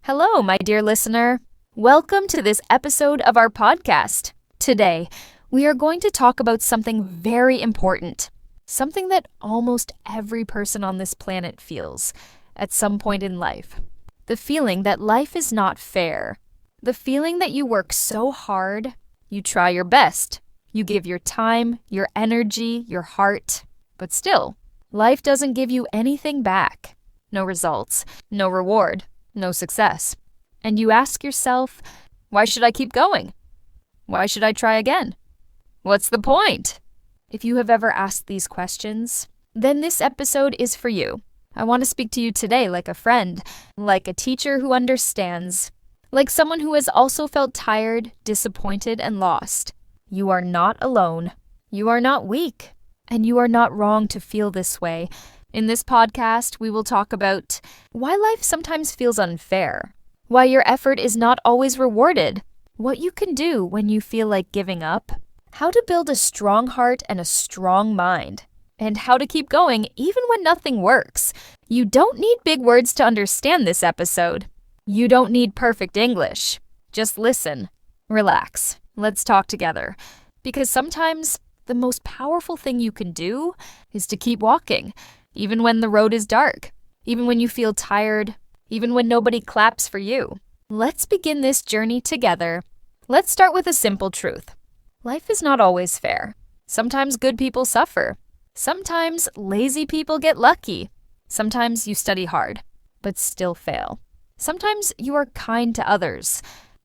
Hello, my dear listener. Welcome to this episode of our podcast. Today, we are going to talk about something very important, something that almost every person on this planet feels at some point in life. The feeling that life is not fair. The feeling that you work so hard, you try your best, you give your time, your energy, your heart, but still, life doesn't give you anything back. No results, no reward. No success. And you ask yourself, why should I keep going? Why should I try again? What's the point? If you have ever asked these questions, then this episode is for you. I want to speak to you today like a friend, like a teacher who understands, like someone who has also felt tired, disappointed, and lost. You are not alone. You are not weak. And you are not wrong to feel this way. In this podcast, we will talk about why life sometimes feels unfair, why your effort is not always rewarded, what you can do when you feel like giving up, how to build a strong heart and a strong mind, and how to keep going even when nothing works. You don't need big words to understand this episode. You don't need perfect English. Just listen, relax, let's talk together. Because sometimes the most powerful thing you can do is to keep walking. Even when the road is dark, even when you feel tired, even when nobody claps for you. Let's begin this journey together. Let's start with a simple truth. Life is not always fair. Sometimes good people suffer. Sometimes lazy people get lucky. Sometimes you study hard, but still fail. Sometimes you are kind to others,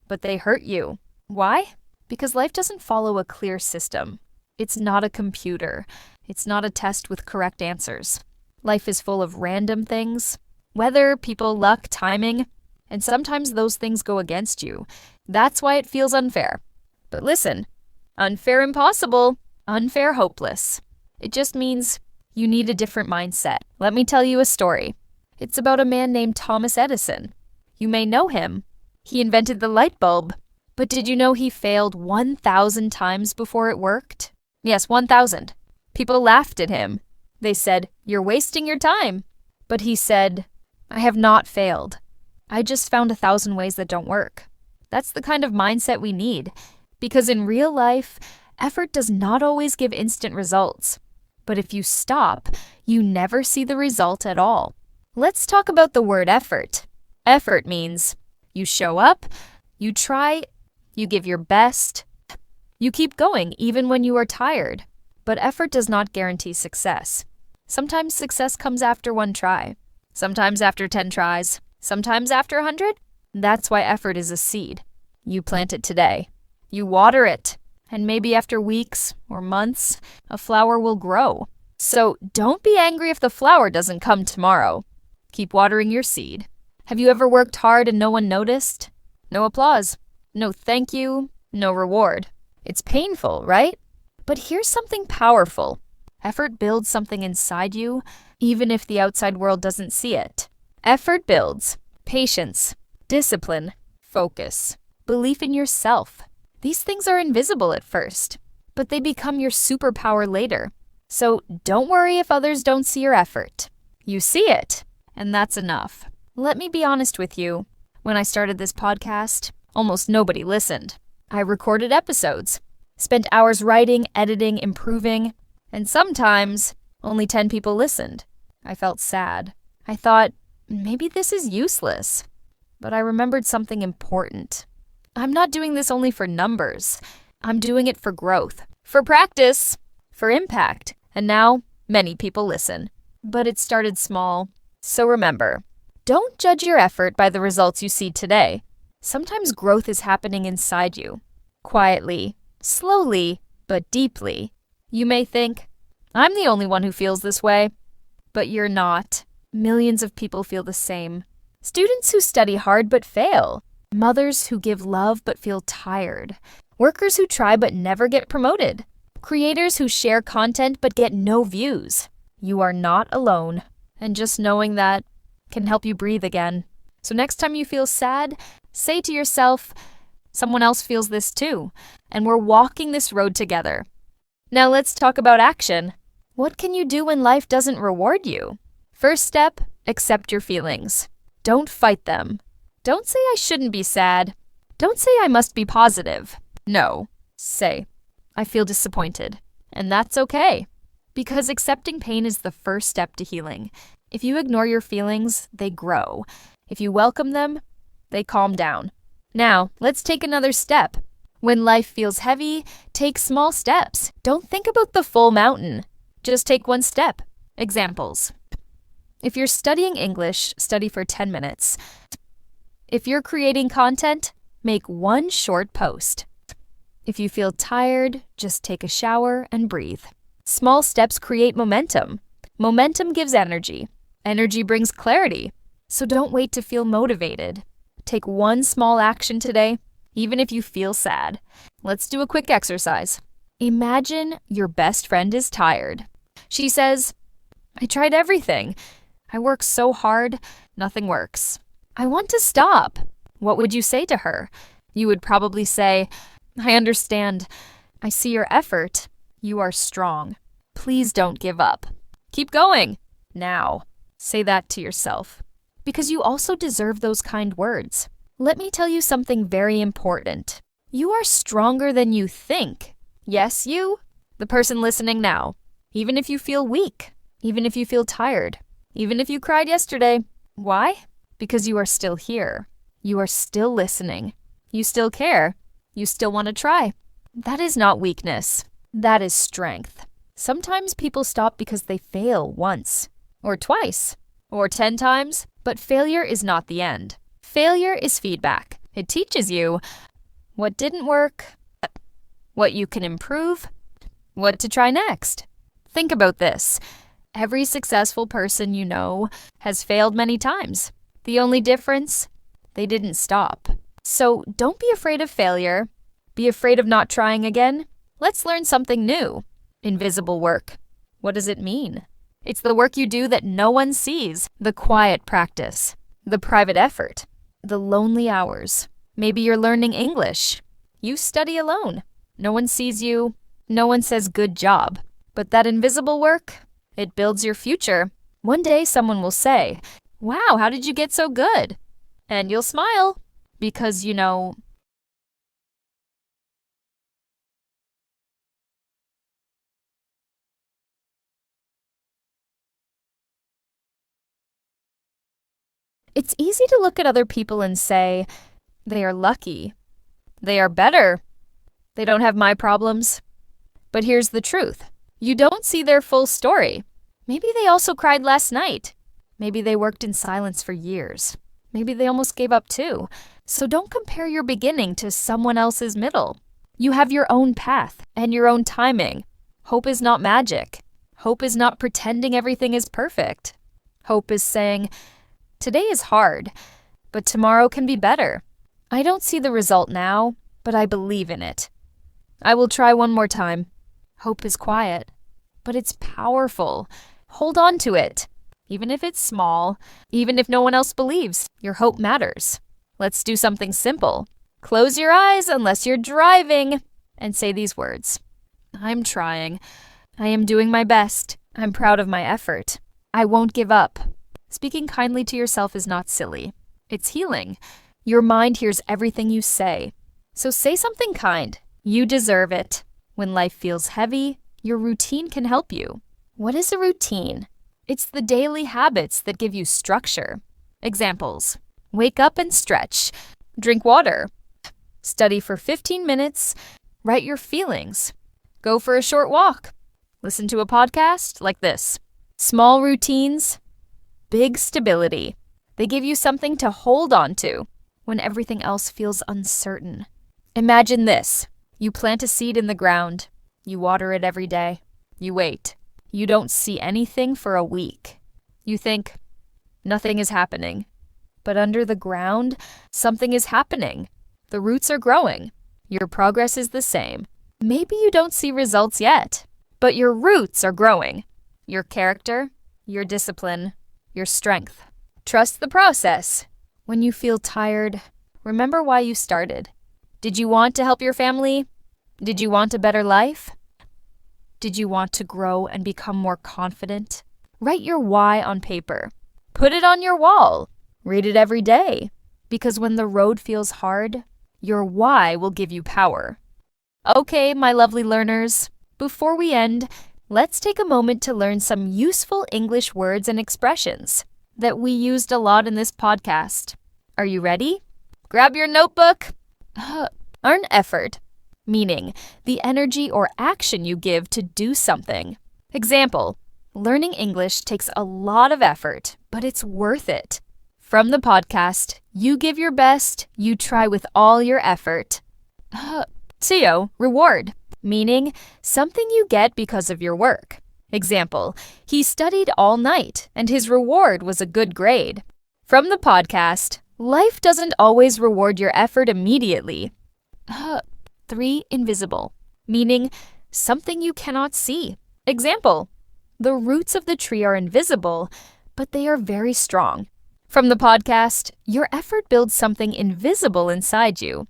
but they hurt you. Why? Because life doesn't follow a clear system. It's not a computer. It's not a test with correct answers. Life is full of random things, weather, people, luck, timing, and sometimes those things go against you. That's why it feels unfair. But listen, unfair impossible, unfair hopeless. It just means you need a different mindset. Let me tell you a story. It's about a man named Thomas Edison. You may know him. He invented the light bulb. But did you know he failed 1,000 times before it worked? Yes, 1,000. People laughed at him. They said, "You're wasting your time." But he said, "I have not failed. I just found 1,000 ways that don't work." That's the kind of mindset we need. Because in real life, effort does not always give instant results. But if you stop, you never see the result at all. Let's talk about the word effort. Effort means you show up, you try, you give your best, you keep going even when you are tired. But effort does not guarantee success. Sometimes success comes after one try, sometimes after 10 tries, sometimes after 100. That's why effort is a seed. You plant it today, you water it, and maybe after weeks or months, a flower will grow. So don't be angry if the flower doesn't come tomorrow. Keep watering your seed. Have you ever worked hard and no one noticed? No applause, no thank you, no reward. It's painful, right? But here's something powerful. Effort builds something inside you, even if the outside world doesn't see it. Effort builds patience, discipline, focus, belief in yourself. These things are invisible at first, but they become your superpower later. So don't worry if others don't see your effort. You see it, and that's enough. Let me be honest with you. When I started this podcast, almost nobody listened. I recorded episodes, spent hours writing, editing, improving, and sometimes only 10 people listened. I felt sad. I thought, maybe this is useless. But I remembered something important. I'm not doing this only for numbers. I'm doing it for growth, for practice, for impact. And now, many people listen. But it started small. So remember, don't judge your effort by the results you see today. Sometimes growth is happening inside you. Quietly, slowly, but deeply. You may think, I'm the only one who feels this way. But you're not. Millions of people feel the same. Students who study hard but fail. Mothers who give love but feel tired. Workers who try but never get promoted. Creators who share content but get no views. You are not alone. And just knowing that can help you breathe again. So next time you feel sad, say to yourself, someone else feels this too, and we're walking this road together. Now let's talk about action. What can you do when life doesn't reward you? First step, accept your feelings. Don't fight them. Don't say I shouldn't be sad. Don't say I must be positive. No. Say, I feel disappointed. And that's okay. Because accepting pain is the first step to healing. If you ignore your feelings, they grow. If you welcome them, they calm down. Now, let's take another step. When life feels heavy, take small steps. Don't think about the full mountain. Just take one step. Examples. If you're studying English, study for 10 minutes. If you're creating content, make one short post. If you feel tired, just take a shower and breathe. Small steps create momentum. Momentum gives energy. Energy brings clarity. So don't wait to feel motivated. Take one small action today, even if you feel sad. Let's do a quick exercise. Imagine your best friend is tired. She says, I tried everything. I work so hard, nothing works. I want to stop. What would you say to her? You would probably say, I understand. I see your effort. You are strong. Please don't give up. Keep going. Now, say that to yourself. Because you also deserve those kind words. Let me tell you something very important. You are stronger than you think. Yes, you, the person listening now. Even if you feel weak, even if you feel tired, even if you cried yesterday. Why? Because you are still here. You are still listening. You still care. You still want to try. That is not weakness. That is strength. Sometimes people stop because they fail once, or twice, or 10 times, but failure is not the end. Failure is feedback. It teaches you what didn't work, what you can improve, what to try next. Think about this. Every successful person you know has failed many times. The only difference? They didn't stop. So don't be afraid of failure. Be afraid of not trying again. Let's learn something new. Invisible work. What does it mean? It's the work you do that no one sees. The quiet practice. The private effort. The lonely hours. Maybe you're learning English. You study alone. No one sees you. No one says good job. But that invisible work, it builds your future. One day someone will say, wow, how did you get so good? And you'll smile because you know, it's easy to look at other people and say, they are lucky. They are better. They don't have my problems. But here's the truth. You don't see their full story. Maybe they also cried last night. Maybe they worked in silence for years. Maybe they almost gave up too. So don't compare your beginning to someone else's middle. You have your own path and your own timing. Hope is not magic. Hope is not pretending everything is perfect. Hope is saying, today is hard, but tomorrow can be better. I don't see the result now, but I believe in it. I will try one more time. Hope is quiet, but it's powerful. Hold on to it. Even if it's small, even if no one else believes, your hope matters. Let's do something simple. Close your eyes unless you're driving and say these words. I'm trying. I am doing my best. I'm proud of my effort. I won't give up. Speaking kindly to yourself is not silly. It's healing. Your mind hears everything you say. So say something kind. You deserve it. When life feels heavy, your routine can help you. What is a routine? It's the daily habits that give you structure. Examples. Wake up and stretch. Drink water. Study for 15 minutes. Write your feelings. Go for a short walk. Listen to a podcast like this. Small routines, big stability. They give you something to hold on to when everything else feels uncertain. Imagine this. You plant a seed in the ground. You water it every day. You wait. You don't see anything for a week. You think, nothing is happening. But under the ground, something is happening. The roots are growing. Your progress is the same. Maybe you don't see results yet, but your roots are growing. Your character, your discipline, your strength. Trust the process. When you feel tired, remember why you started. Did you want to help your family? Did you want a better life? Did you want to grow and become more confident? Write your why on paper. Put it on your wall. Read it every day. Because when the road feels hard, your why will give you power. Okay, my lovely learners, before we end, let's take a moment to learn some useful English words and expressions that we used a lot in this podcast. Are you ready? Grab your notebook. Earn effort, meaning the energy or action you give to do something. Example, learning English takes a lot of effort, but it's worth it. From the podcast, you give your best, you try with all your effort. Teo, reward, meaning something you get because of your work. Example, he studied all night and his reward was a good grade. From the podcast, life doesn't always reward your effort immediately. 3, invisible, meaning something you cannot see. Example, the roots of the tree are invisible, but they are very strong. From the podcast, your effort builds something invisible inside you.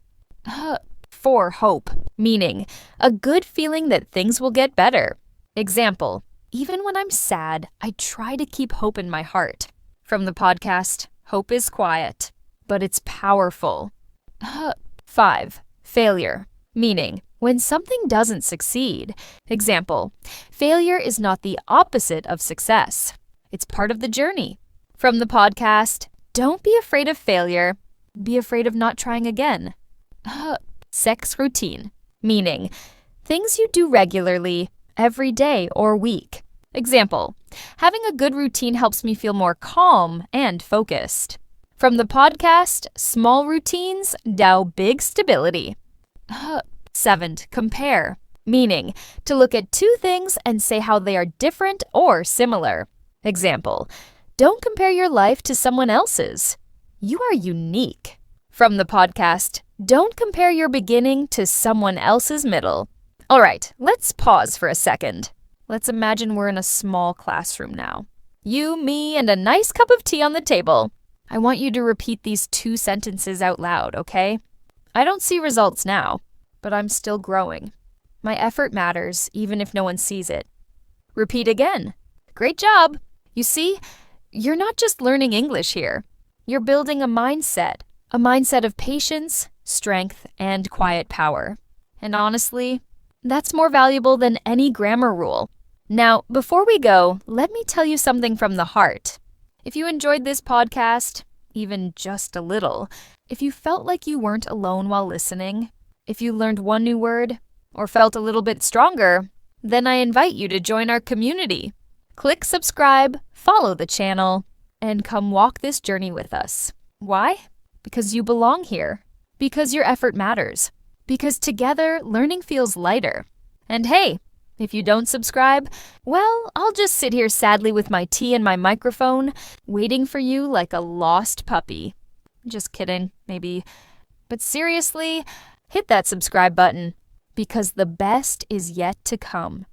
4, hope, meaning a good feeling that things will get better. Example, even when I'm sad, I try to keep hope in my heart. From the podcast, hope is quiet, but it's powerful. 5, failure, meaning when something doesn't succeed. Example, failure is not the opposite of success. It's part of the journey. From the podcast, don't be afraid of failure. Be afraid of not trying again. Sex routine, meaning things you do regularly, every day or week. Example, having a good routine helps me feel more calm and focused. From the podcast, small routines dow big stability. 7, compare, meaning to look at two things and say how they are different or similar. Example, don't compare your life to someone else's. You are unique. From the podcast, don't compare your beginning to someone else's middle. All right, let's pause for a second. Let's imagine we're in a small classroom now. You, me, and a nice cup of tea on the table. I want you to repeat these 2 sentences out loud, okay? I don't see results now, but I'm still growing. My effort matters, even if no one sees it. Repeat again. Great job. You see, you're not just learning English here. You're building a mindset of patience, strength, and quiet power. And honestly, that's more valuable than any grammar rule. Now, before we go, let me tell you something from the heart. If you enjoyed this podcast, even just a little, if you felt like you weren't alone while listening, if you learned one new word, or felt a little bit stronger, then I invite you to join our community. Click subscribe, follow the channel, and come walk this journey with us. Why? Because you belong here. Because your effort matters. Because together, learning feels lighter. And hey, if you don't subscribe, well, I'll just sit here sadly with my tea and my microphone, waiting for you like a lost puppy. Just kidding, maybe. But seriously, hit that subscribe button, because the best is yet to come.